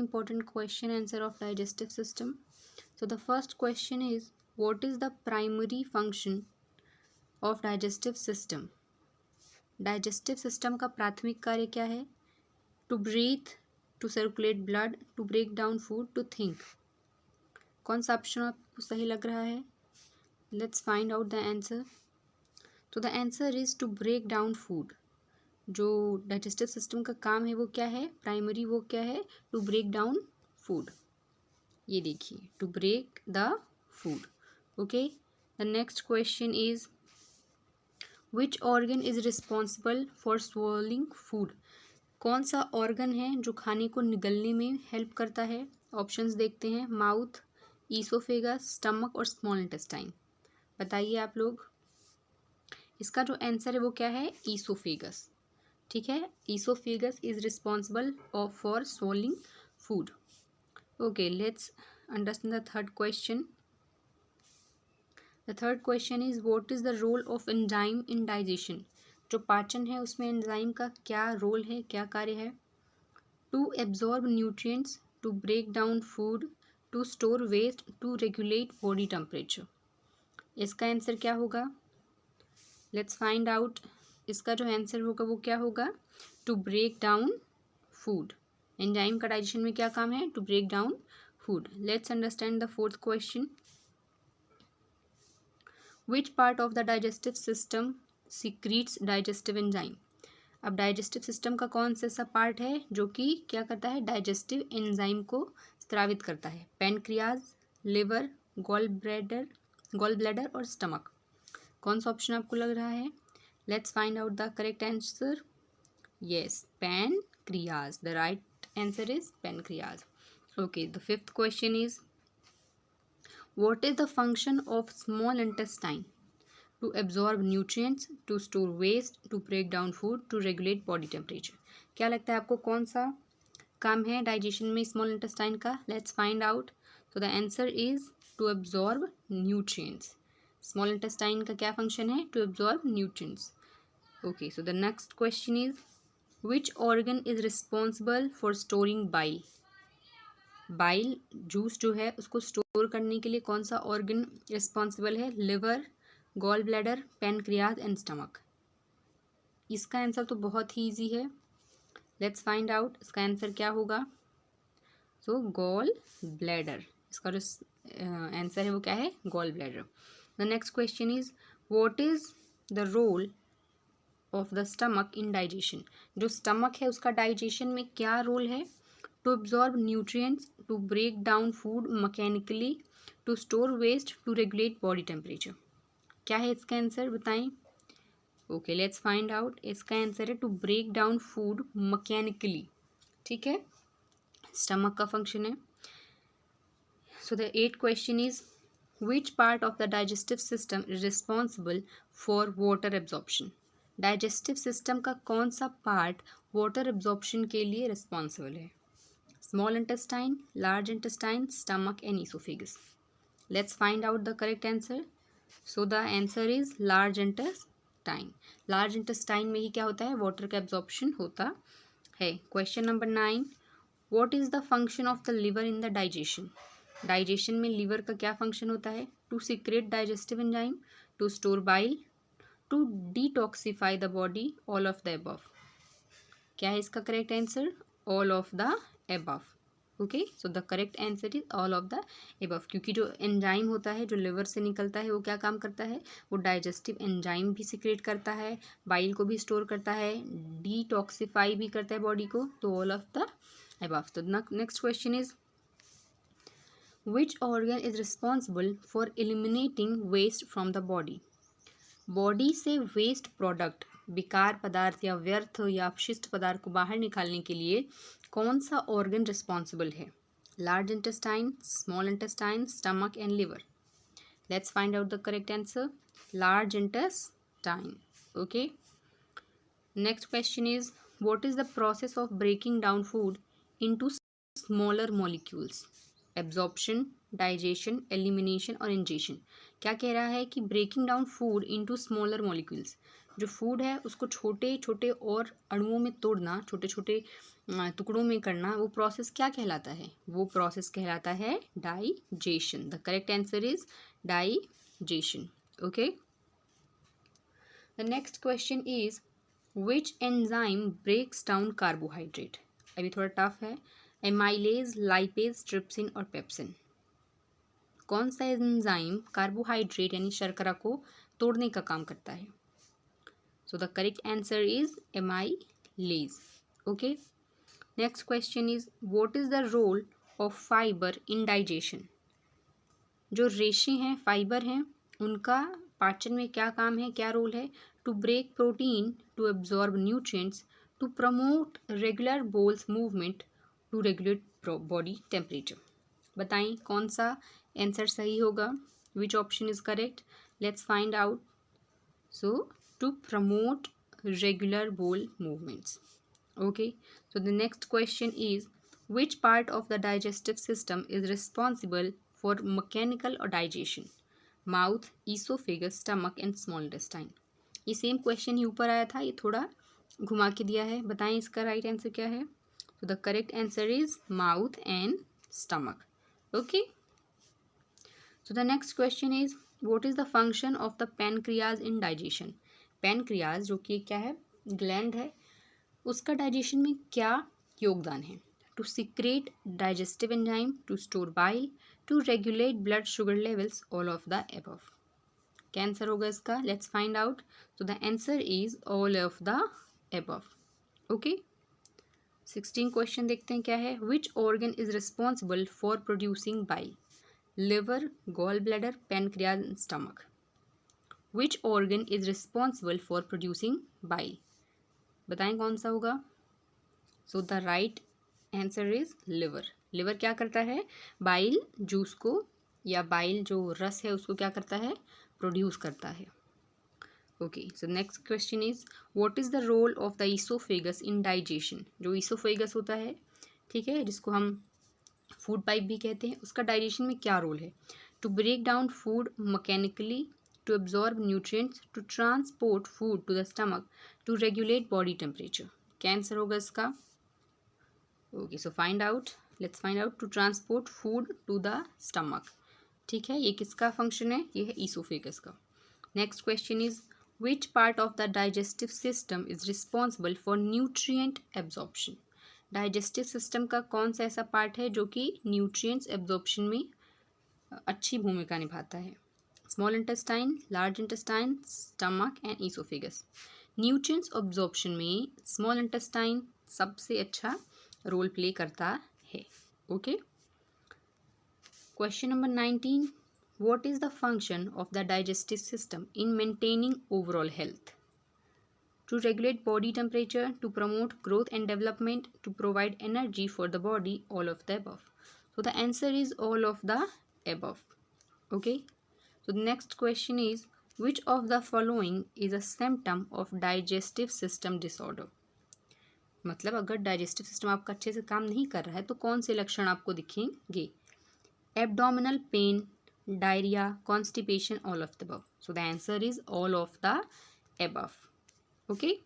important question answer of digestive system. So the first question is, what is the primary function of digestive system? Digestive system का प्राथमिक कार्य क्या है? To breathe, to circulate blood, to break down food, to think. कौन सा option आपको सही लग रहा है? Let's find out the answer. So the answer is to break down food. जो डाइजेस्टिव सिस्टम का काम है वो क्या है? प्राइमरी वो क्या है? To break down food. ये देखिए, to break the food. Okay. The next question is, which organ is responsible for swallowing food? कौन सा ऑर्गन है जो खाने को निगलने में हेल्प करता है? ऑप्शंस देखते हैं. माउथ, ईसोफेगस, स्टमक और स्मॉल इंटेस्टाइन. बताइए आप लोग. इसका जो आंसर है वो क्या है? ईसोफेगस. ठीक है, oesophagus is responsible for swallowing food. Okay, let's understand the third question. The third question is, what is the role of enzyme in digestion? जो पाचन है उसमें एंजाइम का क्या रोल है, क्या कार्य है? To absorb nutrients, to break down food, to store waste, to regulate body temperature. इसका आंसर क्या होगा? Let's find out. इसका जो आंसर होगा वो क्या होगा? To break down food. Enzyme का डाइजेशन में क्या काम है? To break down food. Let's understand the fourth question. Which part of the digestive system secretes digestive enzyme? अब डाइजेस्टिव सिस्टम का कौन सा पार्ट है जो कि क्या करता है? डाइजेस्टिव एंजाइम को स्रावित करता है. पैनक्रियाज, लिवर, गॉल ब्लैडर और स्टमक. कौन सा ऑप्शन आपको लग रहा है? Let's find out the correct answer. Yes, pancreas. The right answer is pancreas. Okay, the fifth question is, what is the function of small intestine? To absorb nutrients, to store waste, to break down food, to regulate body temperature. क्या लगता है आपको कौन सा काम है digestion में small intestine का? Let's find out. So the answer is to absorb nutrients. Small intestine का क्या फंक्शन है? To absorb nutrients. Okay, so the next question is, which organ is responsible for storing bile? Bile juice जो है उसको store करने के लिए कौन सा ऑर्गन रिस्पॉन्सिबल है? Liver, gall bladder, pancreas and stomach. इसका आंसर तो बहुत ही ईजी है. Let's find out. इसका आंसर क्या होगा? So gall bladder. इसका जो आंसर है वो क्या है? Gall bladder. The next question is, what is the role of the stomach in digestion? जो stomach है उसका digestion में क्या रोल है? To absorb nutrients, to break down food mechanically, to store waste, to regulate body temperature. क्या है इसका answer बताएं. Okay, let's find out. इसका आंसर है to break down food mechanically. ठीक है, stomach का function है. So the 8th question is, which part of the digestive system is responsible for water absorption? Digestive system का कौन सा part water absorption के लिए responsible है? Small intestine, large intestine, stomach and esophagus. Let's find out the correct answer. So the answer is large intestine. Large intestine में ही क्या होता है? water का absorption होता है. Question number 9. What is the function of the liver in the digestion? Digestion में liver का क्या फंक्शन होता है? To secrete digestive enzyme, to store bile, to detoxify the body, all of the above. क्या है इसका correct answer? All of the above. Okay, so the correct answer is all of the above. क्योंकि जो enzyme होता है जो liver से निकलता है वो क्या काम करता है? वो डाइजेस्टिव एंजाइम भी सीक्रेट करता है, बाइल को भी स्टोर करता है, डिटॉक्सिफाई भी करता है बॉडी को. तो ऑल ऑफ द अबव. तो next question is, which organ is responsible for eliminating waste from the body? Body से वेस्ट प्रोडक्ट, बेकार पदार्थ या व्यर्थ या अपशिष्ट पदार्थ को बाहर निकालने के लिए कौन सा ऑर्गन रिस्पॉन्सिबल है? Large intestine, small intestine, stomach and liver. Let's find out the correct answer. Large intestine. Okay, next question is, what is the process of breaking down food into smaller molecules? Absorption, digestion, elimination और ingestion. क्या कह रहा है कि breaking down food into smaller molecules. जो food है उसको छोटे छोटे और अणुओं में तोड़ना, छोटे छोटे टुकड़ों में करना, वो प्रोसेस क्या कहलाता है? वो प्रोसेस कहलाता है digestion. The correct answer is digestion. Okay, the next question is which enzyme breaks down carbohydrate? अभी थोड़ा टफ है। एमाइलेज, लाइपेज, ट्रिप्सिन और पेप्सिन। कौन सा एंजाइम कार्बोहाइड्रेट यानी शर्करा को तोड़ने का काम करता है? So the correct answer is amylase. Okay, next question is what is the role of fibre in digestion? जो रेशे हैं, फाइबर हैं, उनका पाचन में क्या काम है, क्या रोल है? To break protein, to absorb nutrients, to promote regular bowel movement, to regulate body temperature. बताएं कौन सा आंसर सही होगा? Which option is correct? Let's find out. So to promote regular bowel movements. Okay, so the next question is which part of the digestive system is responsible for mechanical or digestion? Mouth, esophagus, stomach and small intestine. ये same question ही ऊपर आया था, ये थोड़ा घुमा के दिया है। बताएं इसका राइट आंसर क्या है? तो the correct answer is mouth and stomach. Okay, so the next question is what is the function of the pancreas in digestion? Pancreas जो कि क्या है, ग्लैंड है, उसका डाइजेशन में क्या योगदान है? To secrete digestive enzyme, to store bile, to regulate blood sugar levels, all of the above. क्या आंसर होगा इसका? Let's find out. So the answer is all of the above. Okay, 16 question देखते हैं क्या है। Which organ is responsible for producing bile? Liver, gall bladder, pancreas and stomach. Which organ is responsible for producing bile? बताएं कौन सा होगा? So the right answer is liver. Liver क्या करता है? बाइल जूस को या बाइल जो रस है उसको क्या करता है? प्रोड्यूस करता है। Okay, so next question is what is the role of the oesophagus in digestion? जो ईसोफेगस होता है, ठीक है, जिसको हम फूड पाइप भी कहते हैं, उसका डाइजेशन में क्या रोल है? To break down food mechanically, to absorb nutrients, to transport food to the stomach, to regulate body temperature. क्या आंसर होगा इसका? Okay, so find out, let's find out. To transport food to the stomach, ठीक है, ये किसका function है? ये है ईसोफेगस का। Next question is which part of the digestive system is responsible for nutrient absorption? Digestive system का कौन सा ऐसा पार्ट है जो कि न्यूट्रिएंट्स एब्जॉर्प्शन में अच्छी भूमिका निभाता है? Small intestine, large intestine, stomach and oesophagus. Nutrients absorption में स्मॉल इंटेस्टाइन सबसे अच्छा रोल प्ले करता है। Okay, question number 19 what is the function of the digestive system in maintaining overall health? To regulate body temperature, to promote growth and development, to provide energy for the body, all of the above. So the answer is all of the above. Okay, so the next question is which of the following is a symptom of digestive system disorder? मतलब अगर digestive system आपका अच्छे से काम नहीं कर रहा है तो कौन से लक्षण आपको दिखेंगे? Abdominal pain, diarrhoea, constipation, all of the above. So the answer is all of the above. Okay,